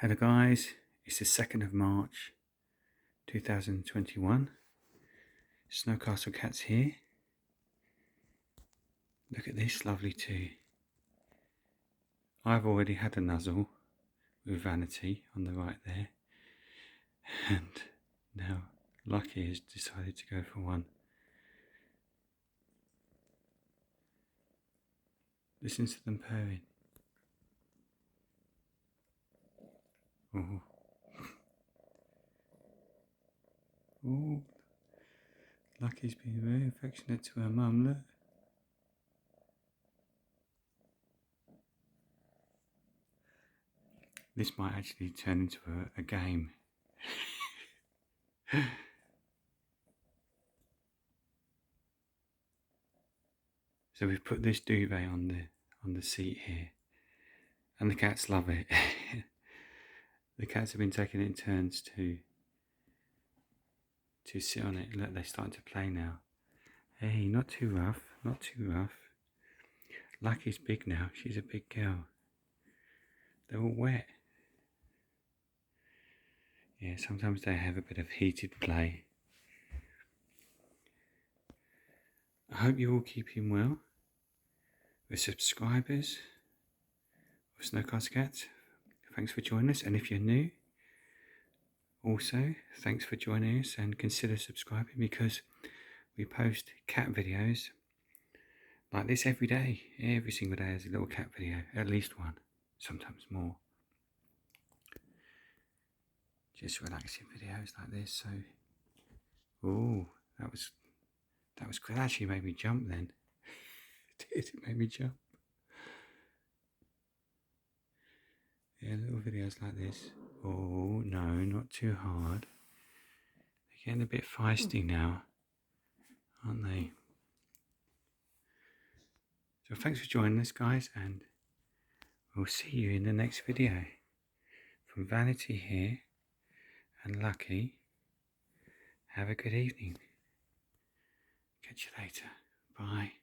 Hello guys, it's the 2nd of March 2021. Snowcastle Cat's here. Look at this lovely tea. I've already had a nuzzle with Vanity on the right there, and now Lucky has decided to go for one. Listen to them purring. Oh. Oh, Lucky's being very affectionate to her mum, look. This might actually turn into a game. So we've put this duvet on the seat here, and the cats love it. The cats have been taking it in turns to sit on it. Look, they're starting to play now. Hey, not too rough, not too rough. Lucky's big now, she's a big girl. They're all wet. Yeah, sometimes they have a bit of heated play. I hope you're all keeping well. We're subscribers of Snowcastle Cats. Thanks for joining us, and if you're new, also thanks for joining us, and consider subscribing because we post cat videos like this every day. Every single day there's a little cat video, at least one, sometimes more. Just relaxing videos like this. So, oh, that was good. That actually made me jump then. It made me jump. Yeah, little videos like this. Oh no, not too hard. They're getting a bit feisty now, aren't they? So thanks for joining us, guys, and we'll see you in the next video. From Vanity here and Lucky, have a good evening. Catch you later. Bye.